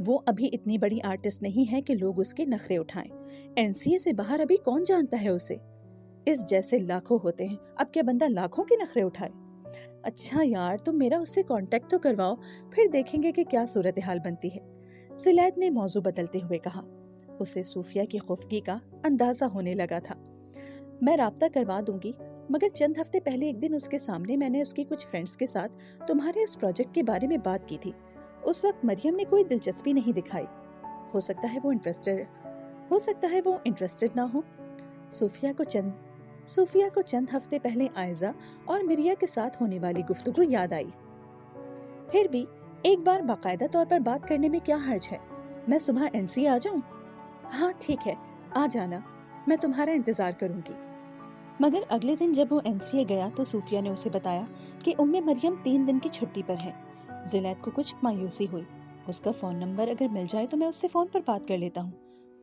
وہ ابھی اتنی بڑی آرٹسٹ نہیں ہے کہ لوگ اس کے نخرے اٹھائیں۔ NCA سے باہر ابھی کون جانتا ہے اسے؟ اس جیسے لاکھوں ہوتے ہیں، اب کیا بندہ لاکھوں کے نخرے اٹھائے؟ اچھا یار، تم میرا اس سے کانٹیکٹ تو کرواؤ، پھر دیکھیں گے کہ کیا صورتحال بنتی ہے۔ زلیخا نے موضوع بدلتے ہوئے کہا۔ اسے صوفیہ کی خفگی کا اندازہ ہونے لگا تھا۔ میں رابطہ کروا دوں گی، مگر چند ہفتے پہلے ایک دن اس کے سامنے میں نے اس کی کچھ فرینڈز کے ساتھ تمہارے اس پروجیکٹ کے بارے میں بات کی تھی۔ اس وقت مریم نے کوئی دلچسپی نہیں دکھائی۔ ہو سکتا ہے وہ انٹرسٹڈ نہ ہو۔ صوفیہ کو چند ہفتے پہلے آئزہ اور مریا کے ساتھ ہونے والی گفتگو یاد آئی۔ پھر بھی ایک بار باقاعدہ طور پر بات کرنے میں کیا حرج ہے؟ میں صبح NCA آ جاؤں؟ ہاں ٹھیک ہے، آ جانا، میں تمہارا انتظار کروں گی۔ مگر اگلے دن جب وہ NCA گیا تو صوفیہ نے اسے بتایا کہ مریم 3 دن کی چھٹی پر ہے۔ زلیخا کو کچھ مایوسی ہوئی۔ اس کا فون نمبر اگر مل جائے تو میں اس سے فون پر بات کر لیتا ہوں،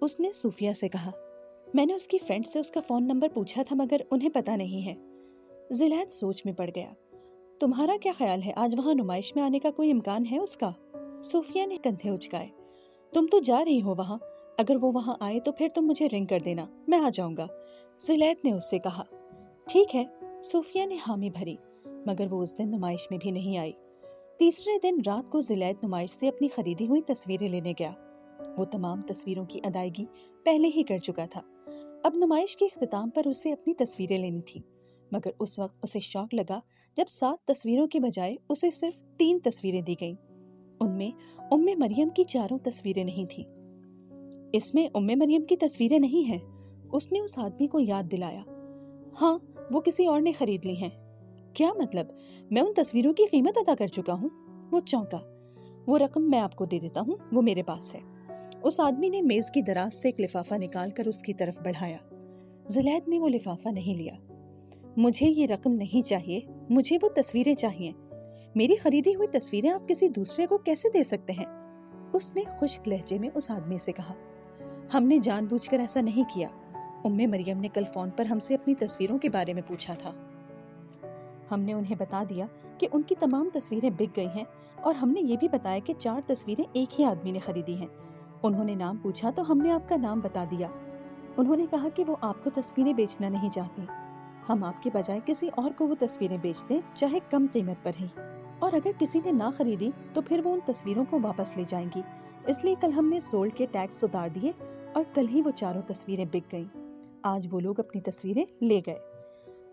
اس نے صوفیہ سے کہا۔ میں نے اس کی فرینڈ سے اس کا فون نمبر پوچھا تھا مگر انہیں پتہ نہیں ہے۔ زلیخا سوچ میں پڑ گیا۔ تمہارا کیا خیال ہے، آج وہاں نمائش میں آنے کا کوئی امکان ہے اس کا؟ صوفیہ نے کندھے اچکائے۔ تم تو جا رہی ہو وہاں، اگر وہ وہاں آئے تو پھر تم مجھے رنگ کر دینا، میں آ جاؤں گا، زلیخا نے اس سے کہا۔ ٹھیک ہے، صوفیہ نے حامی بھری، مگر وہ اس دن نمائش میں بھی نہیں آئی۔ تیسرے دن رات کو زلیخا نمائش سے اپنی خریدی ہوئی تصویریں لینے گیا۔ وہ تمام تصویروں کی ادائیگی پہلے ہی کر چکا تھا۔ اب نمائش کے اختتام پر اسے اپنی تصویریں لینی تھی، مگر اس وقت اسے شوق لگا جب 7 تصویروں کے بجائے اسے صرف 3 تصویریں دی گئیں۔ ان میں مریم کی 4 تصویریں نہیں تھیں۔ اس میں مریم کی تصویریں نہیں ہیں، اس نے اس آدمی کو یاد دلایا۔ ہاں، وہ کسی اور نے خرید لی ہیں۔ کیا مطلب؟ میں ان تصویروں کی قیمت ادا کر چکا ہوں۔ وہ چونکا۔ وہ رقم میں آپ کو دے دیتا ہوں، وہ میرے پاس ہے۔ اس آدمی نے میز کی دراز سے ایک لفافہ نکال کر اس کی طرف بڑھایا۔ زلیخا نے وہ لفافہ نہیں لیا۔ مجھے یہ رقم نہیں چاہیے، مجھے وہ تصویریں چاہیے۔ میری خریدی ہوئی تصویریں آپ کسی دوسرے کو کیسے دے سکتے ہیں؟ اس نے خشک لہجے میں اس آدمی سے کہا۔ ہم نے جان بوجھ کر ایسا نہیں کیا۔ مریم نے کل فون پر ہم سے اپنی تصویروں کے بارے میں پوچھا تھا۔ ہم نے انہیں بتا دیا کہ ان کی تمام تصویریں بک گئی ہیں، اور ہم نے یہ بھی بتایا کہ 4 تصویریں ایک ہی آدمی نے خریدی ہیں۔ انہوں نے نام پوچھا تو ہم نے آپ کا نام بتا دیا۔ انہوں نے کہا کہ وہ آپ کو تصویریں بیچنا نہیں چاہتی۔ ہم آپ کے بجائے کسی اور کو وہ تصویریں بیچ دیں، چاہے کم قیمت پر ہی، اور اگر کسی نے نہ خریدی تو پھر وہ ان تصویروں کو واپس لے جائیں گی۔ اس لیے کل ہم نے سولڈ کے ٹیگز اتار دیے اور کل ہی وہ 4 تصویریں بک گئیں۔ آج وہ لوگ اپنی تصویریں لے گئے۔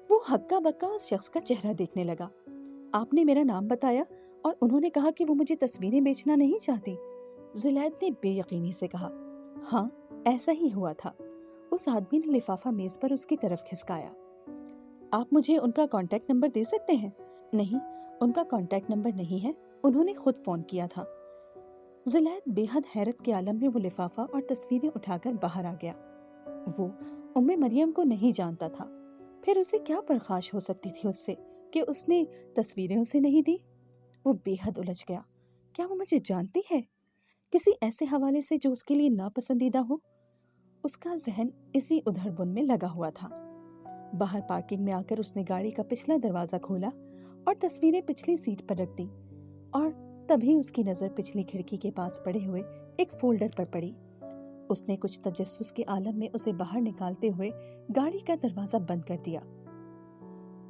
وہ ہکا بکا اس شخص کا چہرہ دیکھنے لگا۔ آپ نے میرا نام بتایا اور انہوں نے کہا کہ وہ مجھے تصویریں بیچنا نہیں چاہتی، زلیخا نے بے یقینی سے کہا۔ ہاں، ایسا ہی ہوا تھا۔ اس آدمی نے لفافہ میز پر اس کی طرف کھسکایا۔ آپ مجھے ان کا کانٹیکٹ نمبر دے سکتے ہیں؟ نہیں، ان کا کانٹیکٹ نمبر نہیں ہے، انہوں نے خود فون کیا تھا۔ زلیخا بے حد حیرت کے عالم میں وہ لفافہ اور تصویریں اٹھا کر باہر آ گیا۔ وہ مریم کو نہیں جانتا تھا، پھر اسے کیا پرخاش ہو سکتی تھی اس سے کہ اس نے تصویریں اسے نہیں دی؟ وہ بے حد الجھ گیا۔ کیا وہ مجھے جانتی ہے؟ کسی ایسے حوالے سے جو اس کے لیے ناپسندیدہ ہو؟ اس کا ذہن اسی ادھر بن میں لگا ہوا تھا۔ باہر پارکنگ میں آ کر اس نے گاڑی کا پچھلا دروازہ کھولا اور تصویریں پچھلی سیٹ پر رکھ دیں، اور تبھی اس کی نظر پچھلی کھڑکی کے پاس پڑے ہوئے ایک فولڈر پر پڑی۔ اس نے کچھ تجسس کے عالم میں اسے باہر نکالتے ہوئے گاڑی کا دروازہ بند کر دیا۔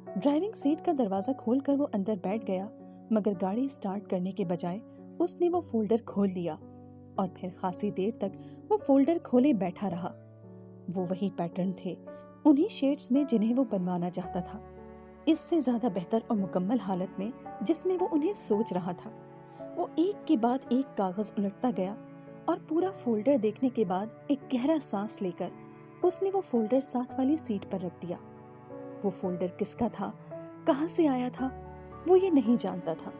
ڈرائیونگ سیٹ کا دروازہ کھول کر وہ اندر بیٹھ گیا، مگر گاڑی سٹارٹ کرنے کے بجائے اس نے وہ فولڈر کھول لیا، اور پھر خاصی دیر تک وہ فولڈر کھولے بیٹھا رہا۔ وہ وہی پیٹرن تھے، انہی شیڈز میں جنہیں وہ بنوانا چاہتا تھا، اس سے زیادہ بہتر اور مکمل حالت میں جس میں وہ انہیں سوچ رہا تھا۔ وہ ایک کے بعد ایک کاغذ الٹتا گیا، اور پورا فولڈر دیکھنے کے بعد ایک گہرا سانس لے کر اس نے وہ فولڈر ساتھ والی سیٹ پر رکھ دیا۔ وہ فولڈر کس کا تھا، کہاں سے آیا تھا، وہ یہ نہیں جانتا تھا،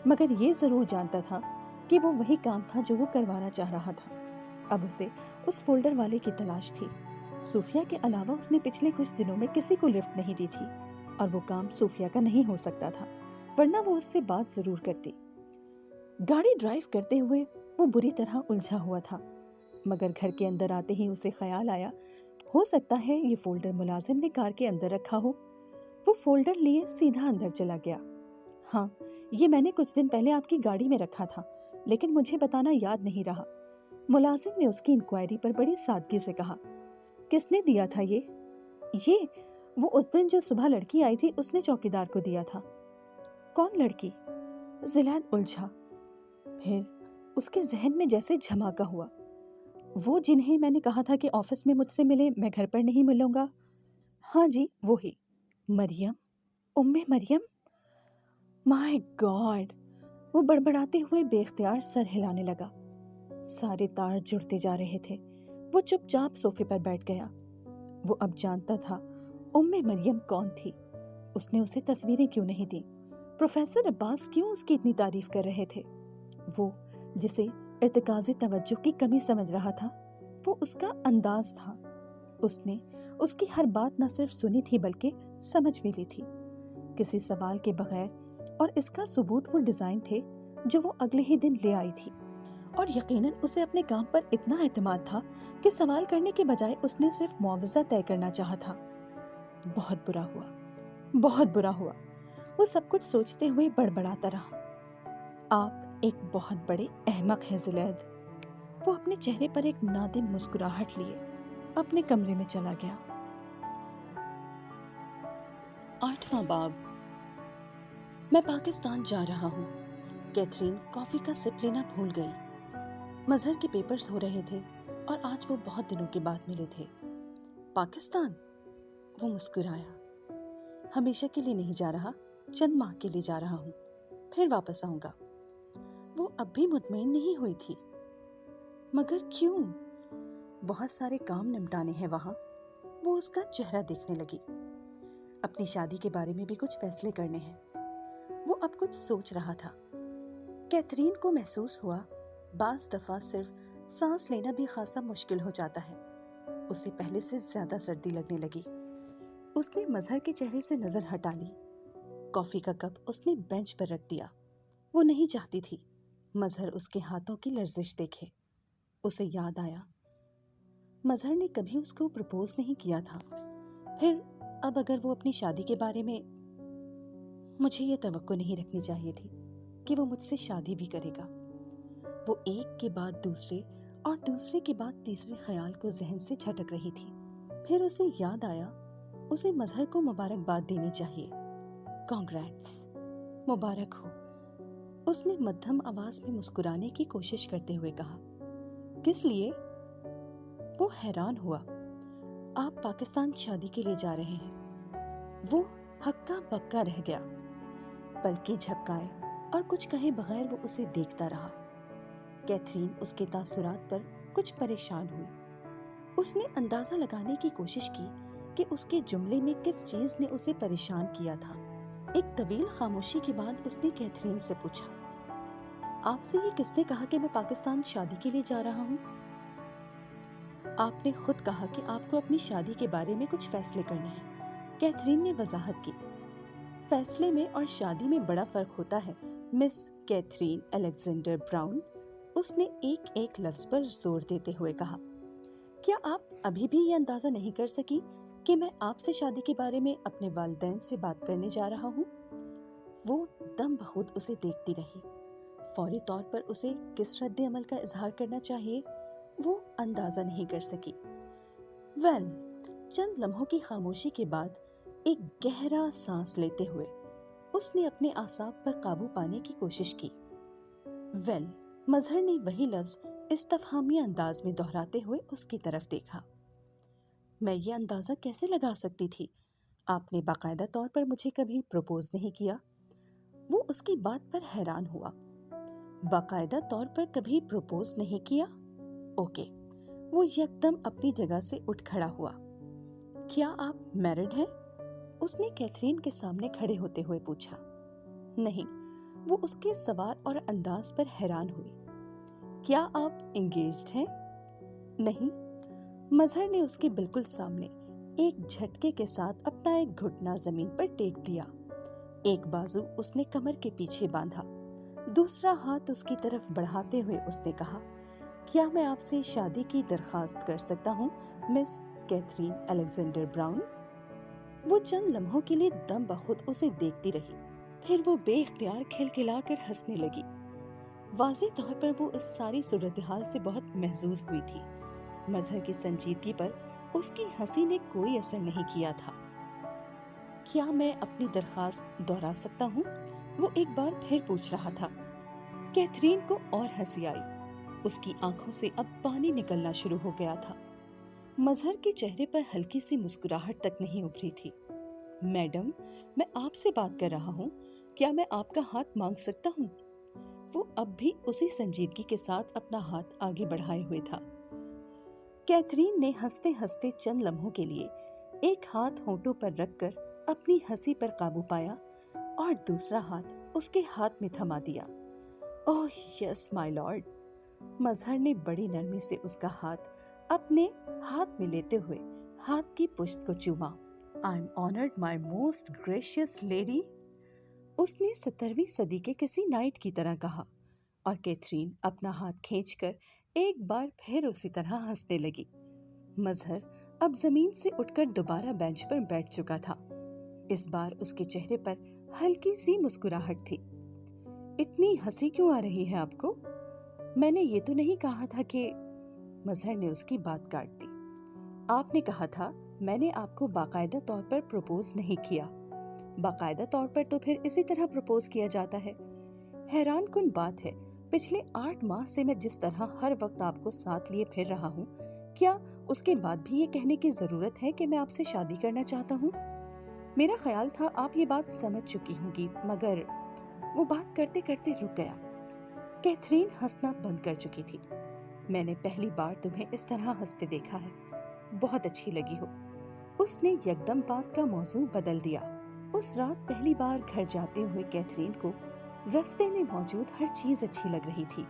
مگر یہ ضرور جانتا تھا کہ وہ وہی کام تھا جو وہ کروانا چاہ رہا تھا۔ اب اسے اس فولڈر والے کی تلاش تھی۔ صوفیہ کے علاوہ اس نے پچھلے کچھ دنوں میں کسی کو لفٹ نہیں دی تھی، اور وہ کام صوفیہ کا نہیں ہو سکتا تھا، ورنہ وہ اس سے بات ضرور کرتی۔ گاڑی ڈرائیو کرتے ہوئے وہ بری طرح الجھا ہوا تھا، مگر گھر کے اندر آتے ہی اسے خیال آیا، ہو سکتا ہے یہ فولڈر ملازم نے کار کے اندر رکھا ہو۔ وہ فولڈر لیے سیدھا اندر چلا گیا۔ ہاں، یہ میں نے کچھ دن پہلے آپ کی گاڑی میں رکھا تھا، لیکن مجھے بتانا یاد نہیں رہا۔ ملازم نے اس کی انکوائری پر بڑی سادگی سے کہا، کس نے دیا تھا یہ وہ اس دن جو صبح لڑکی آئی تھی، اس نے چوکیدار کو دیا تھا۔ کون لڑکی؟ زلیخا الجھا۔ پھر اس کے ذہن میں جیسے جھماکا ہوا۔ وہ جنہیں میں نے کہا تھا کہ آفس میں مجھ سے ملے، میں گھر پر نہیں ملوں گا۔ ہاں جی، وہی۔ مریم، مریم، مائی گاڈ! وہ بڑبڑاتے ہوئے بے اختیار سر ہلانے لگا۔ سارے تار جڑتے جا رہے تھے۔ وہ چپ چاپ صوفے پر بیٹھ گیا۔ وہ اب جانتا تھا مریم کون تھی۔ اس نے اسے تصویریں کیوں نہیں دیں؟ پروفیسر عباس کیوں اس کی اتنی تعریف کر رہے تھے؟ وہ جسے ارتکاز توجہ کی کمی سمجھ رہا تھا، وہ اس کا انداز تھا۔ اس نے اس کی ہر بات نہ صرف سنی تھی بلکہ سمجھ بھی لی تھی، کسی سوال کے بغیر، اور اس کا ثبوت وہ ڈیزائن تھے جو وہ اگلے ہی دن لے آئی تھی۔ اور یقیناً اسے اپنے کام پر اتنا اعتماد تھا کہ سوال کرنے کے بجائے اس نے صرف معاوضہ طے کرنا چاہا تھا۔ بہت برا ہوا، بہت برا ہوا۔ وہ سب کچھ سوچتے ہوئے بڑبڑاتا رہا، آپ ایک بہت بڑے احمق ہیں زلیخا۔ وہ اپنے چہرے پر ایک نادم مسکراہٹ لیے اپنے کمرے میں چلا گیا۔ 8واں باب۔ میں پاکستان جا رہا ہوں۔ کیتھرین کافی کا سپ لینا بھول گئی۔ مظہر کے پیپرز ہو رہے تھے اور آج وہ بہت دنوں کے بعد ملے تھے۔ پاکستان؟ وہ مسکرایا۔ ہمیشہ کے لیے نہیں جا رہا، چند ماہ کے لیے جا رہا ہوں، پھر واپس آؤں گا۔ وہ اب بھی مطمئن نہیں ہوئی تھی۔ مگر کیوں؟ بہت سارے کام نمٹانے ہیں وہاں۔ وہ اس کا چہرہ دیکھنے لگی۔ اپنی شادی کے بارے میں بھی کچھ فیصلے کرنے ہیں۔ وہ اب کچھ سوچ رہا تھا۔ کیتھرین کو محسوس ہوا بعض دفعہ صرف سانس لینا بھی خاصا مشکل ہو جاتا ہے۔ اسے پہلے سے زیادہ سردی لگنے لگی۔ اس نے مظہر کے چہرے سے نظر ہٹا لی۔ کافی کا کپ اس نے بینچ پر رکھ دیا۔ وہ نہیں چاہتی تھی مظہر اس کے ہاتھوں کی لرزش دیکھے۔ اسے یاد آیا مظہر نے کبھی اس کو پرپوز نہیں کیا تھا۔ پھر اب اگر وہ اپنی شادی کے بارے میں، مجھے یہ توقع نہیں رکھنی چاہیے تھی کہ وہ مجھ سے شادی بھی کرے گا۔ وہ ایک کے بعد دوسرے اور دوسرے کے بعد تیسرے خیال کو ذہن سے جھٹک رہی تھی۔ پھر اسے یاد آیا اسے مظہر کو مبارکباد دینی چاہیے۔ کانگریٹس، مبارک ہو۔ اس نے مدھم آواز میں مسکرانے کی کوشش کرتے ہوئے کہا۔ کس لیے؟ وہ حیران ہوا۔ آپ پاکستان شادی کے لیے جا رہے ہیں۔ وہ ہکا بکا رہ گیا، پلکیں جھپکائے اور کچھ کہے بغیر وہ اسے دیکھتا رہا۔ کیتھرین اس کے تاثرات پر کچھ پریشان ہوئی۔ اس نے اندازہ لگانے کی کوشش کی کہ اس کے جملے میں کس چیز نے اسے پریشان کیا تھا۔ ایک طویل خاموشی کے بعد اس نے کیتھرین سے پوچھا، آپ سے یہ کس نے کہا کہ میں پاکستان شادی کے لیے جا رہا ہوں؟ آپ نے خود کہا کہ آپ کو اپنی شادی کے بارے میں کچھ فیصلے کرنے ہیں۔ کیتھرین نے وضاحت کی۔ فیصلے میں اور شادی میں بڑا فرق ہوتا ہے مس کیتھرین الیگزینڈر براؤن، اس نے ایک ایک لفظ پر زور دیتے ہوئے کہا۔ کیا آپ ابھی بھی یہ اندازہ نہیں کر سکی کہ میں آپ سے شادی کے بارے میں اپنے والدین سے بات کرنے جا رہا ہوں؟ وہ دم بخود اسے دیکھتی رہی۔ فوری طور پر اسے کس رد عمل کا اظہار کرنا چاہیے وہ اندازہ نہیں کر سکی۔ چند لمحوں کی خاموشی کے بعد ایک گہرا سانس لیتے ہوئے اس نے اپنے اعصاب پر قابو پانے کی کوشش کی۔ مظہر نے وہی لفظ استفہامی انداز میں دہراتے ہوئے اس کی طرف دیکھا۔ میں یہ اندازہ کیسے لگا سکتی تھی؟ آپ نے باقاعدہ طور پر مجھے کبھی پروپوز نہیں کیا۔ وہ اس کی بات پر حیران ہوا۔ باقاعدہ طور پر کبھی پروپوز نہیں کیا؟ اوکے۔ وہ یکدم اپنی جگہ سے اٹھ کھڑا ہوا۔ کیا آپ میرڈ ہیں؟ اس نے کیتھرین کے سامنے کھڑے ہوتے ہوئے پوچھا۔ نہیں۔ وہ اس کے سوال اور انداز پر حیران ہوئی۔ کیا آپ انگیجڈ ہیں؟ نہیں۔ مظہر نے اس کے بالکل سامنے ایک جھٹکے کے ساتھ اپنا ایک گھٹنا زمین پر ٹیک دیا۔ ایک بازو اس نے کمر کے پیچھے باندھا، دوسرا ہاتھ اس کی طرف بڑھاتے ہوئے اس نے کہا، کیا میں آپ سے شادی کی درخواست کر سکتا ہوں مس کیتھرین الیگزینڈر براؤن؟ وہ چند لمحوں کے لیے دم بخود اسے دیکھتی رہی، پھر وہ بے اختیار کھلکھلا کر ہنسنے لگی۔ واضح طور پر وہ اس ساری صورتحال سے بہت محظوظ ہوئی تھی۔ مظہر کی سنجیدگی پر اس کی ہنسی نے کوئی اثر نہیں کیا تھا۔ کیا میں اپنی درخواست دہرا سکتا ہوں؟ وہ ایک بار پھر پوچھ رہا تھا۔ کیتھرین کو اور ہنسی آئی۔ اس کی آنکھوں سے اب پانی نکلنا شروع ہو گیا تھا۔ مظہر کے چہرے پر ہلکی سی مسکراہٹ تک نہیں ابھری تھی۔ میڈم، میں آپ سے بات کر رہا ہوں، کیا میں آپ کا ہاتھ مانگ سکتا ہوں؟ وہ اب بھی اسی سنجیدگی کے ساتھ اپنا ہاتھ آگے بڑھائے ہوئے تھا۔ کیتھرین نے ہنستے ہنستے چند لمحوں کے لیے ایک ہاتھ ہونٹوں پر رکھ کر اپنی ہنسی پر قابو پایا اور دوسرا ہاتھ اس کے ہاتھ میں تھما دیا۔ اوہ یس مائی لارڈ۔ مظہر نے بڑی نرمی سے اس کا ہاتھ اپنے ہاتھ میں لیتے ہوئے ہاتھ کی پشت کو چوما۔ I am honoured my most gracious lady, اس نے 17ویں صدی کے کسی نائٹ کی طرح کہا، اور کیتھرین اپنا ہاتھ کھینچ کر ایک بار پھر اسی طرح ہنسنے لگی۔ مظہر اب زمین سے اٹھ کر دوبارہ بینچ پر بیٹھ چکا تھا۔ اس بار اس کے چہرے پر ہلکی سی مسکراہٹ تھی۔ اتنی ہنسی کیوں آ رہی ہے آپ کو؟ میں نے یہ تو نہیں کہا تھا کہ… مظہر نے اس کی بات کاٹ دی۔ آپ نے کہا تھا میں نے آپ کو باقاعدہ طور پر پروپوز نہیں کیا۔ باقاعدہ طور پر تو پھر اسی طرح پروپوز کیا جاتا ہے۔ حیران کن بات ہے، پچھلے 8 ماہ سے میں جس طرح ہر وقت آپ کو ساتھ لیے پھر رہا ہوں، کیا اس کے بعد بھی یہ کہنے کی ضرورت ہے کہ میں آپ سے شادی کرنا چاہتا ہوں؟ میرا خیال تھا آپ یہ بات سمجھ چکی ہوں گی، مگر… وہ بات کرتے کرتے رک گیا۔ کیتھرین ہنسنا بند کر چکی تھی۔ میں نے پہلی بار تمہیں اس طرح ہنستے دیکھا ہے، بہت اچھی لگی ہو۔ اس نے یکدم بات کا موضوع بدل دیا۔ اس رات پہلی بار گھر جاتے ہوئے کیتھرین کو رستے میں موجود ہر چیز اچھی لگ رہی تھی۔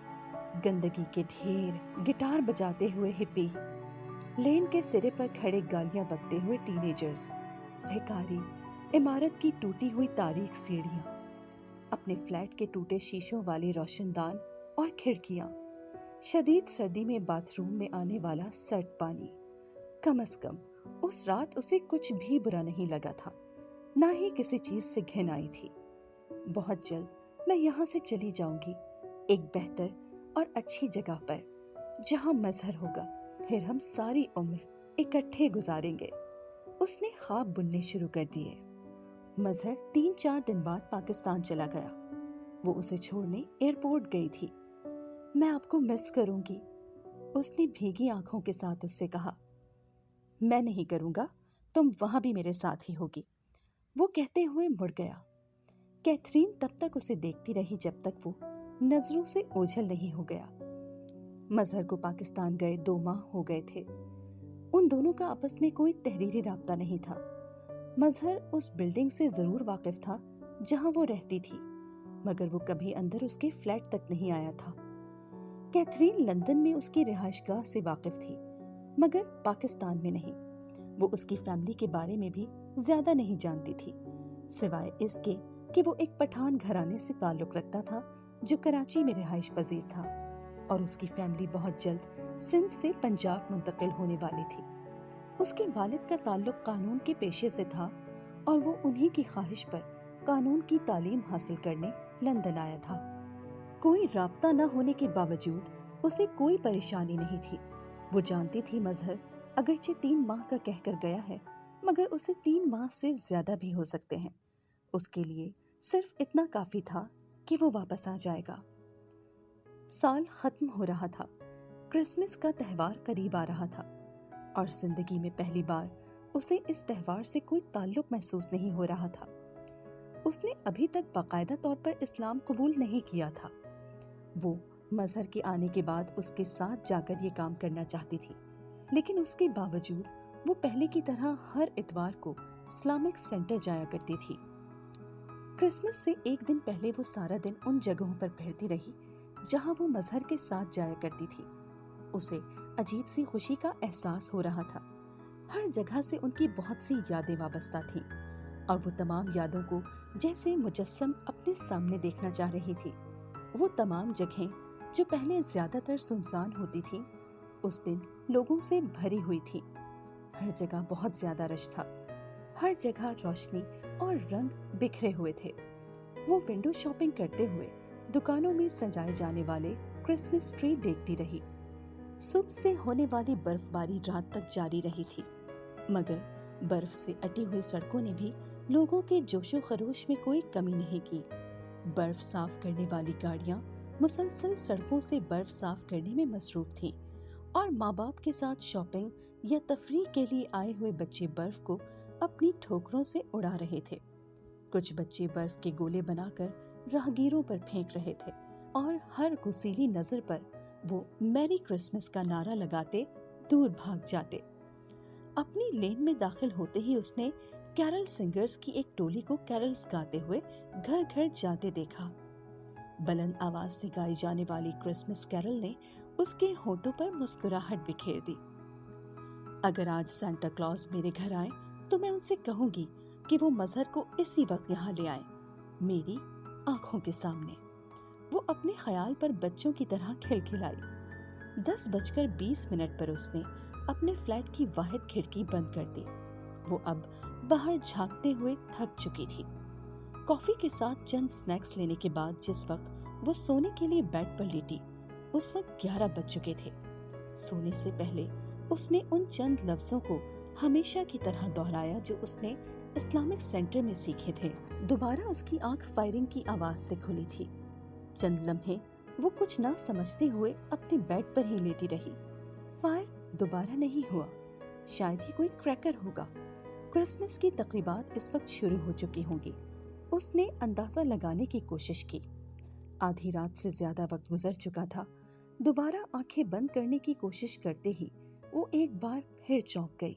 گندگی کے ڈھیر، گٹار بجاتے ہوئے ہپی، لین کے سرے پر کھڑے گالیاں بکتے ہوئے ٹین ایجرز، بھیکاری، عمارت کی ٹوٹی ہوئی تاریک سیڑھیاں، اپنے فلیٹ کے ٹوٹے شیشوں والے روشن دان اور کھڑکیاں، شدید سردی میں باتھ روم میں آنے والا سرد پانی۔ کم از کم اس رات اسے کچھ بھی برا نہیں لگا تھا، نہ ہی کسی چیز سے گھن آئی تھی۔ بہت جلد میں یہاں سے چلی جاؤں گی، ایک بہتر اور اچھی جگہ پر، جہاں مظہر ہوگا، پھر ہم ساری عمر اکٹھے گزاریں گے۔ اس نے خواب بننے شروع کر دیے۔ مظہر 3-4 دن بعد پاکستان چلا گیا۔ وہ اسے چھوڑنے ایئرپورٹ گئی تھی۔ میں آپ کو مس کروں گی، اس نے بھیگی آنکھوں کے ساتھ اس سے کہا۔ میں نہیں کروں گا، تم وہاں بھی میرے ساتھ ہی ہوگی، وہ کہتے ہوئے مڑ گیا۔ کیتھرین تب تک اسے دیکھتی رہی جب تک وہ نظروں سے اوجھل نہیں ہو گیا۔ مظہر کو پاکستان گئے 2 ماہ ہو گئے تھے۔ ان دونوں کا آپس میں کوئی تحریری رابطہ نہیں تھا۔ مظہر اس بلڈنگ سے ضرور واقف تھا جہاں وہ رہتی تھی، مگر وہ کبھی اندر اس کے فلیٹ تک نہیں آیا تھا۔ کیتھرین لندن میں اس کی رہائش گاہ سے واقف تھی، مگر پاکستان میں نہیں۔ وہ اس کی فیملی کے بارے میں بھی زیادہ نہیں جانتی تھی، سوائے اس کے کہ وہ ایک پٹھان گھرانے سے تعلق رکھتا تھا جو کراچی میں رہائش پذیر تھا، اور اس کی فیملی بہت جلد سندھ سے پنجاب منتقل ہونے والی تھی۔ اس کے والد کا تعلق قانون کے پیشے سے تھا، اور وہ انہی کی خواہش پر قانون کی تعلیم حاصل کرنے لندن آیا تھا۔ کوئی رابطہ نہ ہونے کے باوجود اسے کوئی پریشانی نہیں تھی۔ وہ جانتی تھی مظہر اگرچہ 3 ماہ کا کہہ کر گیا ہے، مگر اسے 3 ماہ سے زیادہ بھی ہو سکتے ہیں۔ اس کے لیے صرف اتنا کافی تھا کہ وہ واپس آ جائے گا۔ سال ختم ہو رہا تھا، کرسمس کا تہوار قریب آ رہا تھا، اور زندگی میں پہلی بار اسے اس تہوار سے کوئی تعلق محسوس نہیں ہو رہا تھا۔ اس نے ابھی تک باقاعدہ طور پر اسلام قبول نہیں کیا تھا۔ وہ مظہر کے آنے کے بعد اس کے ساتھ جا کر یہ کام کرنا چاہتی تھی، لیکن اس کے باوجود وہ پہلے کی طرح ہر اتوار کو اسلامک سینٹر جایا کرتی تھی۔ کرسمس سے 1 دن پہلے وہ سارا دن ان جگہوں پر پھرتی رہی جہاں وہ مظہر کے ساتھ جایا کرتی تھی۔ اسے عجیب سی خوشی کا احساس ہو رہا تھا۔ ہر جگہ سے ان کی بہت سی یادیں وابستہ تھیں، اور وہ تمام یادوں کو جیسے مجسم اپنے سامنے دیکھنا چاہ رہی تھی۔ وہ تمام جگہیں جو پہلے زیادہ تر سنسان ہوتی تھیں، اس دن لوگوں سے بھری ہوئی تھیں۔ ہر جگہ بہت زیادہ رش تھا، ہر جگہ روشنی اور رنگ بکھرے ہوئے تھے۔ وہ ونڈو شاپنگ کرتے ہوئے دکانوں میں سجائے جانے والے کرسمس ٹری دیکھتی رہی۔ صبح سے ہونے والی برف باری رات تک جاری رہی تھی، مگر برف سے اٹی ہوئی سڑکوں نے بھی لوگوں کے جوش و خروش میں کوئی کمی نہیں کی۔ برف صاف کرنے والی گاڑیاں مسلسل سڑکوں سے برف صاف کرنے میں مصروف تھیں، اور ماں باپ کے ساتھ شاپنگ یا تفریح کے لیے آئے ہوئے بچے برف کو اپنی ٹھوکروں سے اڑا رہے تھے۔ کچھ بچے برف کے گولے بنا کر راہگیروں پر پھینک رہے تھے، اور ہر غسیلی نظر پر وہ میری کرسمس کا نعرہ لگاتے دور بھاگ جاتے۔ اپنی لین میں داخل ہوتے ہی اس نے کیرل سنگرز کی ایک ٹولی کو کیرلز گاتے ہوئے گھر گھر جاتے دیکھا۔ بلند آواز سے گائی جانے والی کرسمس کیرل نے اس کے ہونٹوں پر مسکراہٹ بکھیر دی۔ اگر آج سانتا کلاز میرے گھر آئے تو میں ان سے کہوں گی کہ وہ مظہر کو اسی وقت یہاں لے آئیں، میری آنکھوں کے سامنے۔ وہ اپنے خیال پر بچوں کی طرح کھلکھلائی۔ 10:20 پر اس نے اپنے فلیٹ کی واحد کھڑکی بند کر دی۔ وہ اب باہر جھانکتے ہوئے تھک چکی تھی۔ کافی کے ساتھ چند سنیکس لینے کے بعد جس وقت وہ سونے کے لیے بیڈ پر لیٹی، اس وقت 11 بج چکے تھے۔ سونے سے پہلے اس نے ان چند لفظوں کو ہمیشہ کی طرح دہرایا جو اس نے اسلامک سینٹر میں سیکھے تھے۔ دوبارہ اس کی آنکھ فائرنگ کی آواز سے کھلی تھی۔ چند لمحے وہ کچھ نہ سمجھتے ہوئے اپنے بیڈ پر ہی لیٹی رہی۔ فائر دوبارہ نہیں ہوا، شاید ہی کوئی کریکر ہوگا۔ کرسمس کی تقریبات اس وقت شروع ہو چکی ہوں گی۔ اس نے اندازہ لگانے کی کوشش کی۔ آدھی رات سے زیادہ وقت گزر چکا تھا۔ دوبارہ آنکھیں بند کرنے کی کوشش کرتے ہی وہ ایک بار پھر چونک گئی۔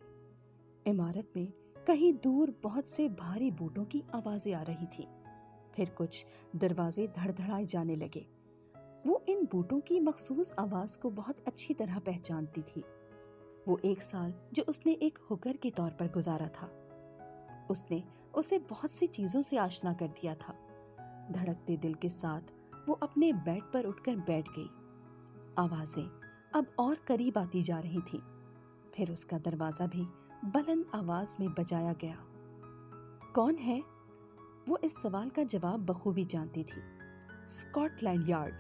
عمارت میں کہیں دور بہت سے بھاری بوٹوں کی آوازیں آ رہی تھی۔ پھر کچھ دروازے دھڑ دھڑائے جانے لگے۔ وہ ان بوٹوں کی مخصوص آواز کو بہت اچھی طرح پہچانتی تھی۔ وہ 1 سال جو اس نے ایک ہوکر کے طور پر گزارا تھا، اس نے اسے بہت سی چیزوں سے آشنا کر دیا تھا۔ دھڑکتے دل کے ساتھ وہ اپنے بیڈ پر اٹھ کر بیٹھ گئی۔ آوازیں اب اور قریب آتی جا رہی تھیں۔ پھر اس کا دروازہ بھی بلند آواز میں بجایا گیا۔ کون ہے؟ وہ اس سوال کا جواب بخوبی جانتی تھی۔ اسکاٹ لینڈ یارڈ،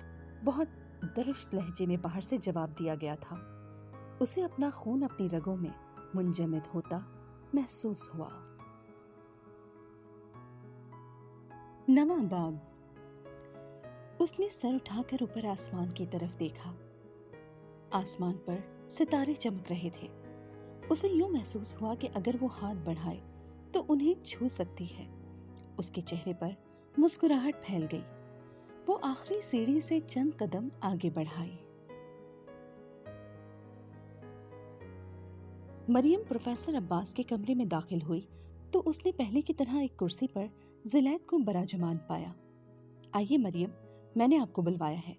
بہت درست لہجے میں باہر سے جواب دیا گیا تھا۔ اسے اپنا خون اپنی رگوں میں منجمد ہوتا محسوس ہوا۔ نواں باب۔ اس نے سر اٹھا کر اوپر آسمان کی طرف دیکھا۔ آسمان پر ستارے چمک رہے تھے۔ اسے یوں محسوس ہوا کہ اگر وہ ہاتھ بڑھائے تو انہیں چھو سکتی ہے۔ اس کے چہرے پر مسکراہٹ پھیل گئی۔ وہ آخری سیڑھی سے چند قدم آگے بڑھائی۔ مریم پروفیسر عباس کے کمرے میں داخل ہوئی تو اس نے پہلے کی طرح ایک کرسی پر زلیخا کو براجمان پایا۔ آئیے مریم، میں نے آپ کو بلوایا ہے،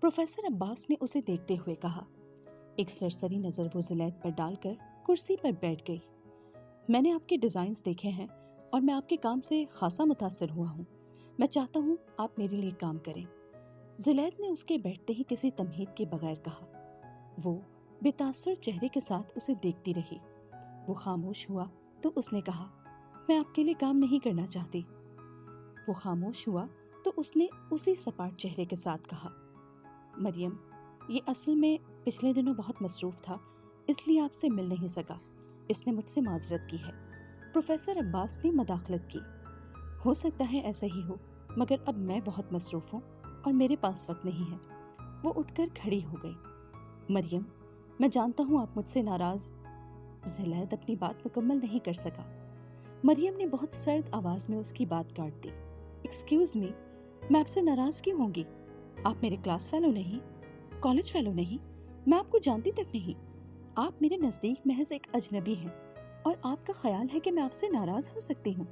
پروفیسر عباس نے اسے دیکھتے ہوئے کہا۔ ایک سرسری نظر وہ زلیخا پر ڈال کر کرسی پر بیٹھ گئی۔ میں نے آپ کے ڈیزائنز دیکھے ہیں اور میں آپ کے کام سے خاصا متاثر ہوا ہوں۔ میں چاہتا ہوں آپ میرے لیے کام کریں۔ زلیخا نے اس کے بیٹھتے ہی کسی تمہید کے بغیر کہا۔ وہ بے تاثر چہرے کے ساتھ اسے دیکھتی رہی۔ وہ خاموش ہوا تو اس نے کہا، میں آپ کے لیے کام نہیں کرنا چاہتی۔ وہ خاموش ہوا تو اس نے اسی سپاٹ چہرے کے ساتھ کہا، مریم، یہ اصل میں پچھلے دنوں بہت مصروف تھا، اس لیے آپ سے مل نہیں سکا۔ اس نے مجھ سے معذرت کی ہے۔ پروفیسر عباس نے مداخلت کی۔ ہو سکتا ہے ایسا ہی ہو، مگر اب میں بہت مصروف ہوں اور میرے پاس وقت نہیں ہے۔ وہ اٹھ کر کھڑی ہو گئی۔ مریم، میں جانتا ہوں آپ مجھ سے ناراض۔ زلیخا اپنی بات مکمل نہیں کر سکا۔ مریم نے بہت سرد آواز میں اس کی بات کاٹ دی۔ ایکسکیوز می، میں آپ سے ناراض کیوں ہوں گی؟ آپ میرے کلاس فیلو نہیں، کالج فیلو نہیں، میں آپ کو جانتی تک نہیں۔ آپ میرے نزدیک محض ایک اجنبی ہیں، اور آپ کا خیال ہے کہ میں آپ سے ناراض ہو سکتی ہوں؟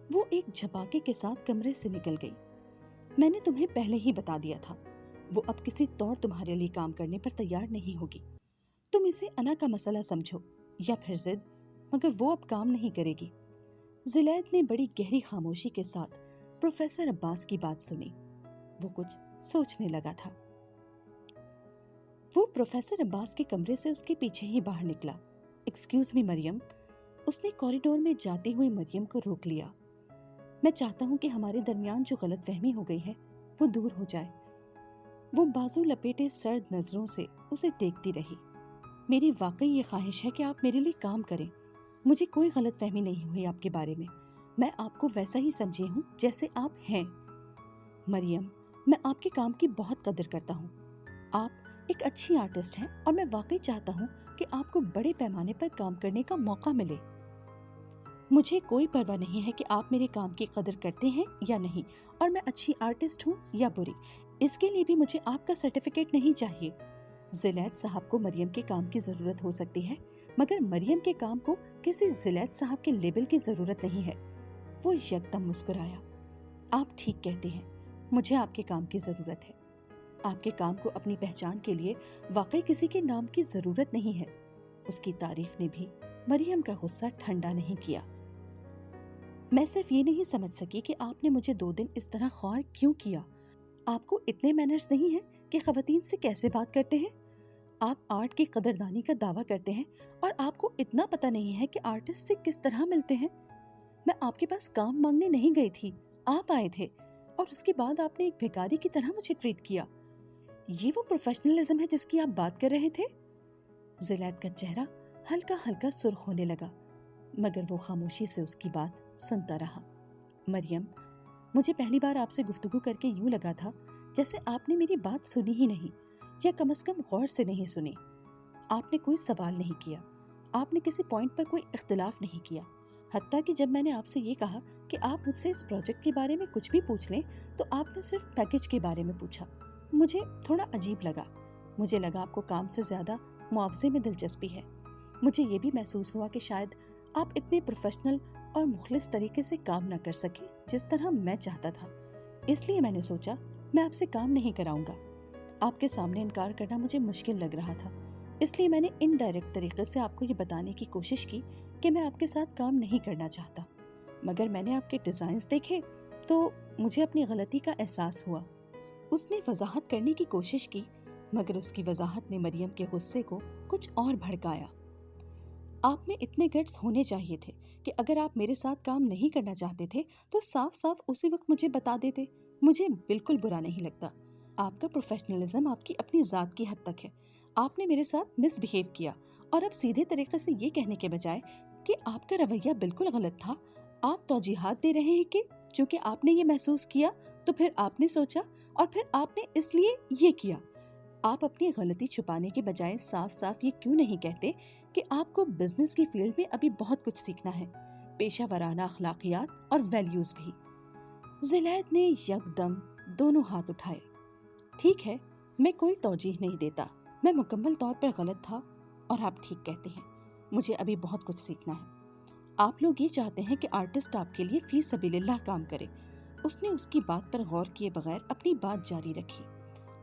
وہ ایک جھپاکے کے ساتھ کمرے سے نکل گئی۔ میں نے تمہیں پہلے ہی بتا دیا تھا، وہ اب کسی طور تمہارے لیے کام کرنے پر تیار نہیں ہوگی۔ تم اسے انا کا مسئلہ سمجھو یا پھر ضد، مگر وہ اب کام نہیں کرے گی۔ زلیخا نے بڑی گہری خاموشی کے ساتھ پروفیسر عباس کی بات سنی۔ وہ کچھ سوچنے لگا تھا۔ وہ پروفیسر عباس کے کمرے سے اس کے پیچھے ہی باہر نکلا۔ ایکسکیوز می مریم، اس نے کوریڈور میں جاتی ہوئی مریم کو روک لیا۔ میں چاہتا ہوں کہ ہمارے درمیان جو غلط فہمی ہو گئی ہے وہ دور ہو جائے۔ وہ بازو لپیٹے سرد نظروں سے اسے دیکھتی رہی۔ میری واقعی یہ خواہش ہے کہ آپ میرے لیے کام کریں۔ مجھے کوئی غلط فہمی نہیں ہوئی آپ کے بارے میں آپ کو ویسا ہی سمجھی ہوں جیسے آپ ہیں۔ مریم، میں آپ کے کام کی بہت قدر کرتا ہوں۔ آپ ایک اچھی آرٹسٹ ہیں اور میں واقعی چاہتا ہوں کہ آپ کو بڑے پیمانے پر کام کرنے کا موقع ملے۔ مجھے کوئی پرواہ نہیں ہے کہ آپ میرے کام کی قدر کرتے ہیں یا نہیں، اور میں اچھی آرٹسٹ ہوں یا بری، اس کے لیے بھی مجھے آپ کا سرٹیفکیٹ نہیں چاہیے۔ زلید صاحب کو مریم کے کام کی ضرورت ہو سکتی ہے، مگر مریم کے کام کو کسی زلید صاحب کے لیبل کی ضرورت نہیں ہے۔ وہ یکدم مسکرایا۔ آپ ٹھیک کہتے ہیں، مجھے آپ کے کام کی ضرورت ہے۔ آپ کے کام کو اپنی پہچان کے لیے واقعی کسی کے نام کی ضرورت نہیں ہے۔ اس کی تعریف نے بھی مریم کا غصہ ٹھنڈا نہیں کیا۔ میں صرف یہ نہیں سمجھ سکی کہ آپ نے مجھے 2 دن اس طرح خوار کیوں کیا۔ آپ کو اتنے مینرز نہیں ہیں کہ خواتین سے کیسے بات کرتے ہیں؟ آپ آرٹ کی قدردانی کا دعویٰ کرتے ہیں اور آپ کو اتنا پتہ نہیں ہے کہ آرٹسٹ سے کس طرح ملتے ہیں۔ میں آپ کے پاس کام مانگنے نہیں گئی تھی، آپ آئے تھے، اور اس کے بعد آپ نے ایک بھکاری کی طرح مجھے ٹریٹ کیا۔ یہ وہ پروفیشنلزم ہے جس کی آپ بات کر رہے تھے؟ زلید کا چہرہ ہلکا ہلکا سرخ ہونے لگا، مگر وہ خاموشی سے اس کی بات سنتا رہا۔ مریم، مجھے پہلی بار آپ سے گفتگو کر کے یوں لگا تھا جیسے آپ نے میری بات سنی ہی نہیں، یا کم از کم غور سے نہیں سنی۔ آپ نے کوئی سوال نہیں کیا، آپ نے کسی پوائنٹ پر کوئی اختلاف نہیں کیا، حتیٰ کہ جب میں نے آپ سے یہ کہا کہ آپ مجھ سے اس پروجیکٹ کے بارے میں کچھ بھی پوچھ لیں تو آپ نے صرف پیکیج کے بارے میں پوچھا۔ مجھے تھوڑا عجیب لگا۔ مجھے لگا آپ کو کام سے زیادہ معاوضے میں دلچسپی ہے۔ مجھے یہ بھی محسوس ہوا کہ شاید آپ اتنے پروفیشنل اور مخلص طریقے سے کام نہ کر سکیں جس طرح میں چاہتا تھا، اس لیے میں نے سوچا میں آپ سے کام نہیں کراؤں گا۔ آپ کے سامنے انکار کرنا مجھے مشکل لگ رہا تھا، اس لیے میں نے انڈائریکٹ طریقے سے آپ کو یہ بتانے کی کوشش کی کہ میں آپ کے ساتھ کام نہیں کرنا چاہتا، مگر میں نے آپ کے ڈیزائنز دیکھے تو مجھے اپنی غلطی کا احساس ہوا۔ اس نے وضاحت کرنے کی کوشش کی، مگر اس کی وضاحت نے مریم کے غصے کو کچھ اور بھڑکایا۔ آپ میں اتنے گٹس ہونے چاہیے تھے کہ اگر آپ میرے ساتھ کام نہیں کرنا چاہتے تھے تو صاف صاف اسی وقت مجھے بتا دیتے۔ مجھے بالکل برا نہیں لگتا۔ آپ کا پروفیشنلزم آپ کی اپنی ذات کی حد تک ہے۔ آپ نے میرے ساتھ مس بہیو کیا، اور اب سیدھے طریقے سے یہ کہنے کے بجائے کہ آپ کا رویہ بالکل غلط تھا، آپ توجیحات دے رہے ہیں کہ چونکہ آپ نے یہ محسوس کیا تو پھر آپ نے سوچا اور پھر آپ نے اس لیے یہ کیا۔ آپ اپنی غلطی چھپانے کے بجائے صاف صاف یہ کیوں نہیں کہتے کہ آپ کو بزنس کی فیلڈ میں ابھی بہت کچھ سیکھنا ہے، پیشہ ورانہ اخلاقیات اور ویلیوز بھی۔ زلید نے یکدم دونوں ہاتھ اٹھائے۔ ٹھیک ہے، میں کوئی توجیح نہیں دیتا، میں مکمل طور پر غلط تھا، اور آپ ٹھیک کہتے ہیں، مجھے ابھی بہت کچھ سیکھنا ہے۔ آپ لوگ یہ چاہتے ہیں کہ آرٹسٹ آپ کے لیے فی سبیل اللہ کام کرے۔ اس نے اس کی بات پر غور کیے بغیر اپنی بات جاری رکھی۔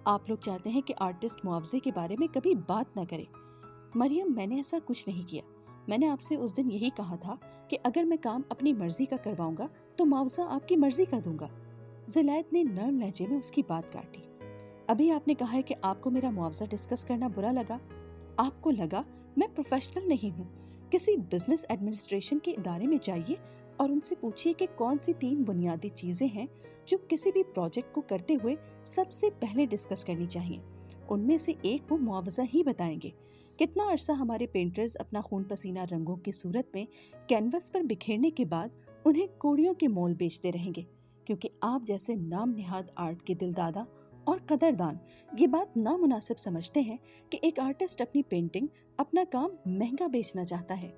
آپ لوگ چاہتے ہیں کہ آرٹسٹ معاوضے کے بارے میں کبھی بات نہ کرے۔ مریم، میں نے ایسا کچھ نہیں کیا۔ میں نے آپ سے اس دن یہی کہا تھا کہ اگر میں کام اپنی مرضی کا کرواؤں گا تو معاوضہ آپ کی مرضی کا دوں گا۔ زلید نے نرم لہجے میں اس کی بات کاٹی۔ ابھی آپ نے کہا ہے کہ آپ کو میرا معاوضہ ڈسکس کرنا برا لگا۔ آپ کو لگا میں پروفیشنل نہیں ہوں۔ کسی بزنس ایڈمنسٹریشن کے ادارے میں جائیے اور ان سے پوچھیے کہ کون سی 3 بنیادی چیزیں ہیں جو کسی بھی پروجیکٹ کو کرتے ہوئے سب سے پہلے ڈسکس کرنی چاہیے۔ ان میں سے ایک وہ معاوضہ ہی بتائیں گے۔ کتنا عرصہ ہمارے پینٹرز اپنا خون پسینہ رنگوں کی صورت میں کینوس پر بکھیرنے کے بعد انہیں کوڑیوں کے مول بیچتے رہیں گے، کیونکہ آپ جیسے نام نہاد آرٹ کے دلدادہ اور قدردان یہ بات نامناسب سمجھتے ہیں کہ ایک آرٹسٹ اپنی پینٹنگ، اپنا کام مہنگا بیچنا چاہتا ہے۔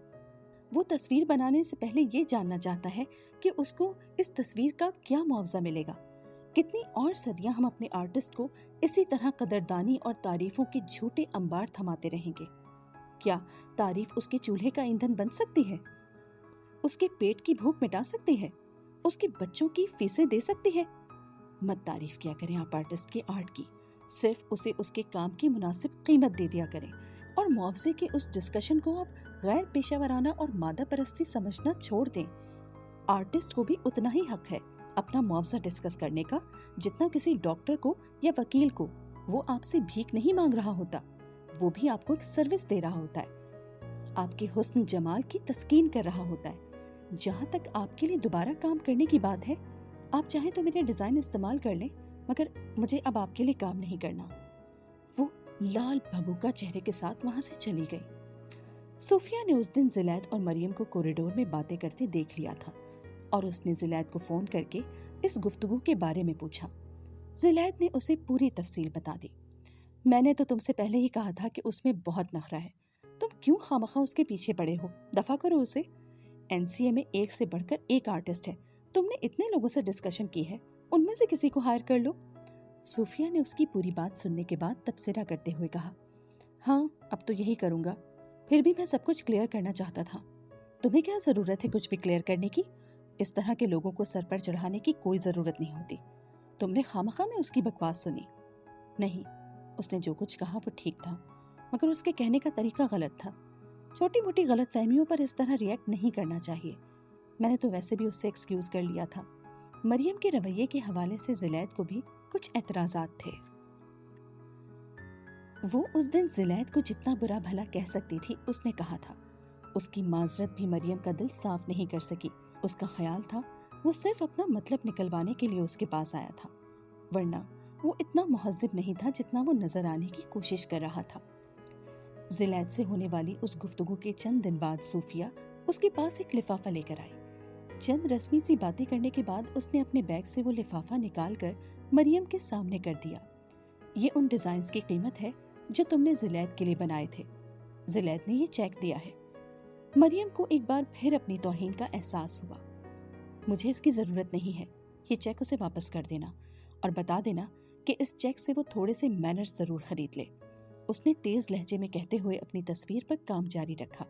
وہ تصویر بنانے سے پہلے یہ جاننا چاہتا ہے کہ اس کو اس تصویر کا کیا معاوضہ ملے گا۔ کتنی اور صدیاں ہم اپنے آرٹسٹ کو اسی طرح قدردانی اور تعریفوں کے جھوٹے انبار تھماتے رہیں گے؟ کیا تعریف اس کے چولہے کا ایندھن بن سکتی ہے؟ اس کے پیٹ کی بھوک مٹا سکتی ہے؟ اس کے بچوں کی فیسیں دے سکتی ہے؟ مت تعریف کیا کریں آپ آرٹسٹ کے آرٹ کی، صرف اسے اس کے کام کی مناسب قیمت دے دیا کریں، اور معاوضے کے اس ڈسکشن کو آپ غیر پیشہ ورانہ اور مادہ پرستی سمجھنا چھوڑ دیں۔ آرٹسٹ کو بھی اتنا ہی حق ہے اپنا معاوضہ ڈسکس کرنے کا جتنا کسی ڈاکٹر کو یا وکیل کو۔ وہ آپ سے بھیک نہیں مانگ رہا ہوتا، وہ بھی آپ کو ایک سروس دے رہا ہوتا ہے، آپ کے حسن جمال کی تسکین کر رہا ہوتا ہے۔ جہاں تک آپ کے لیے دوبارہ کام کرنے کی بات ہے، آپ چاہیں تو میرے ڈیزائن استعمال کر لیں، مگر مجھے اب آپ کے لیے کام نہیں کرنا۔ وہ لال بھبوکا چہرے کے ساتھ وہاں سے چلی گئی۔ صوفیہ نے اس دن زلیت اور مریم کو کوریڈور میں باتیں کرتے دیکھ لیا تھا اور اس نے زلیت کو فون کر کے اس گفتگو کے بارے میں پوچھا۔ زلیت نے اسے پوری تفصیل بتا دی۔ میں نے تو تم سے پہلے ہی کہا تھا کہ اس میں بہت نخرہ ہے، تم کیوں خامخواہ اس کے پیچھے پڑے ہو؟ دفع کرو اسے۔ NCA میں ایک سے بڑھ کر ایک آرٹسٹ ہے، تم نے اتنے لوگوں سے ڈسکشن کی ہے، ان میں سے کسی کو ہائر کر لو۔ صوفیہ نے اس کی پوری بات سننے کے بعد تبصرہ کرتے ہوئے کہا، ہاں اب تو یہی کروں گا، پھر بھی میں سب کچھ کلیئر کرنا چاہتا تھا۔ تمہیں کیا ضرورت ہے کچھ بھی کلیئر کرنے کی؟ اس طرح کے لوگوں کو سر پر چڑھانے کی کوئی ضرورت نہیں ہوتی۔ تم نے خامخواہ میں اس کی بکواس سنی۔ نہیں، اس نے جو کچھ کہا وہ ٹھیک تھا، مگر اس کے کہنے کا طریقہ غلط تھا۔ چھوٹی موٹی غلط فہمیوں پر اس طرح ریئیکٹ نہیں کرنا چاہیے۔ میں نے تو ویسے بھی اس سے ایکسکیوز کر لیا تھا۔ مریم کے رویے کے حوالے سے زلیت کو بھی کچھ اعتراضات تھے۔ وہ اس دن زلیت کو جتنا برا بھلا کہہ سکتی تھی اس نے کہا تھا۔ اس کی معذرت بھی مریم کا دل صاف نہیں کر سکی۔ اس کا خیال تھا وہ صرف اپنا مطلب نکلوانے کے لیے اس کے پاس آیا تھا، ورنہ وہ اتنا مہذب نہیں تھا جتنا وہ نظر آنے کی کوشش کر رہا تھا۔ زلیت سے ہونے والی اس گفتگو کے چند دن بعد صوفیہ اس کے پاس ایک لفافہ لے کر آئی۔ چند رسمی سی باتیں کرنے کے بعد اس نے اپنے بیگ سے وہ لفافہ نکال کر مریم کے سامنے کر دیا۔ یہ ان ڈیزائنز کی قیمت ہے جو تم نے زلیت کے لیے بنائے تھے۔ زلیت نے یہ چیک دیا ہے۔ مریم کو ایک بار پھر اپنی توہین کا احساس ہوا۔ مجھے اس کی ضرورت نہیں ہے، یہ چیک اسے واپس کر دینا اور بتا دینا کہ اس چیک سے وہ تھوڑے سے مینرز ضرور خرید لے۔ اس نے تیز لہجے میں کہتے ہوئے اپنی تصویر پر کام جاری رکھا۔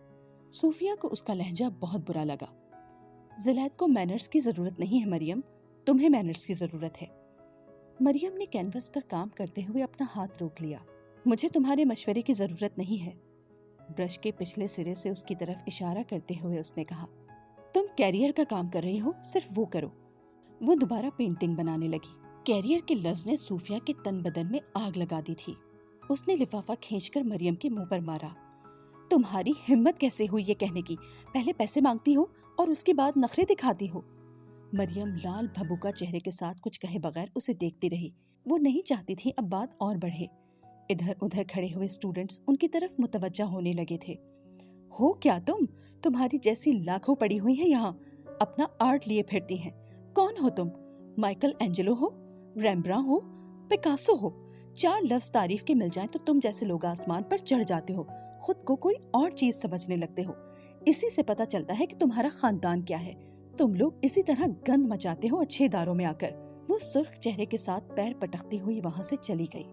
صوفیہ کو اس کا لہجہ بہت برا لگا۔ زلیت کو مینرز کی ضرورت نہیں ہے مریم، تمہیں مینرز کی ضرورت ہے۔ مریم نے کینوس پر کام کرتے ہوئے اپنا ہاتھ روک لیا۔ مجھے تمہارے مشورے کی ضرورت نہیں ہے، برش کے پچھلے سرے سے اس کی طرف اشارہ کرتے ہوئے اس نے کہا۔ تم کیریئر کا کام کر رہی ہو، صرف وہ کرو۔ وہ دوبارہ پینٹنگ بنانے لگی۔ کیریئر کے لفظ نے صوفیہ کے تن بدن میں آگ لگا دی تھی۔ اس نے لفافہ کھینچ کر مریم کے منہ پر مارا۔ تمہاری ہمت کیسے ہوئی یہ کہنے کی؟ پہلے پیسے مانگتی ہو اور اس کے بعد نخرے دکھاتی ہو۔ مریم لال بھبوکا چہرے کے ساتھ کچھ کہے بغیر اسے دیکھتی رہی۔ وہ نہیں چاہتی تھی اب بات اور بڑھے۔ ادھر ادھر کھڑے ہوئے اسٹوڈنٹس ان کی طرف متوجہ ہونے لگے تھے۔ ہو کیا تمہاری جیسی لاکھوں پڑی ہوئی ہیں یہاں، اپنا آرٹ لیے پھرتی ہیں۔ کون ہو تم؟ مائیکل اینجلو ہو، ریمبراں ہو، پکاسو ہو؟ چار لفظ تعریف کے مل جائیں تو تم جیسے لوگ آسمان پر چڑھ جاتے ہو، خود کو کوئی اور چیز سمجھنے لگتے ہو۔ اسی سے پتہ چلتا ہے کہ تمہارا خاندان کیا ہے۔ تم لوگ اسی طرح گند مچاتے ہو اچھے اداروں میں آ کر۔ وہ سرخ چہرے کے ساتھ پیر پٹکتی ہوئی وہاں سے چلی گئی۔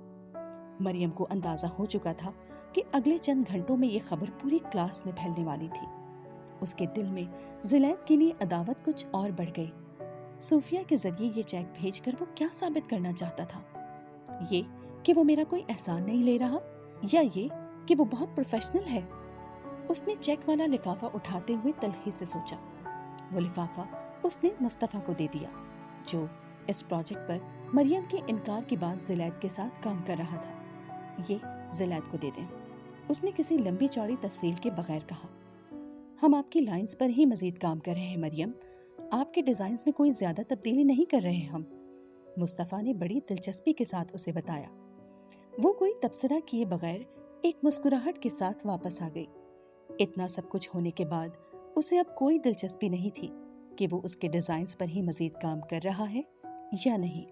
مریم کو اندازہ ہو چکا تھا کہ اگلے چند گھنٹوں میں یہ خبر پوری کلاس میں پھیلنے والی تھی۔ اس کے دل میں زلیت کے لیے عداوت کچھ اور بڑھ گئی۔ صوفیہ کے ذریعے یہ چیک بھیج کر وہ کیا ثابت کرنا چاہتا تھا؟ یہ کہ وہ میرا کوئی احسان نہیں لے رہا، یا یہ کہ وہ بہت پروفیشنل ہے؟ اس نے چیک والا لفافہ اٹھاتے ہوئے تلخی سے سوچا۔ وہ لفافہ اس نے مصطفیٰ کو دے دیا، جو اس پروجیکٹ پر مریم کے انکار کے بعد زلیت کے ساتھ کام کر رہا تھا۔ یہ زلیت کو دے دیں، اس نے کسی لمبی چوڑی تفصیل کے بغیر کہا۔ ہم آپ کی لائنز پر ہی مزید کام کر رہے ہیں مریم، آپ کے ڈیزائنز میں کوئی زیادہ تبدیلی نہیں کر رہے ہم، مصطفیٰ نے بڑی دلچسپی کے ساتھ اسے بتایا۔ وہ کوئی تبصرہ کیے بغیر ایک مسکراہٹ کے ساتھ واپس آ گئی۔ اتنا سب کچھ ہونے کے بعد اسے اب کوئی دلچسپی نہیں تھی کہ وہ اس کے ڈیزائنز پر ہی مزید کام کر رہا ہے یا نہیں۔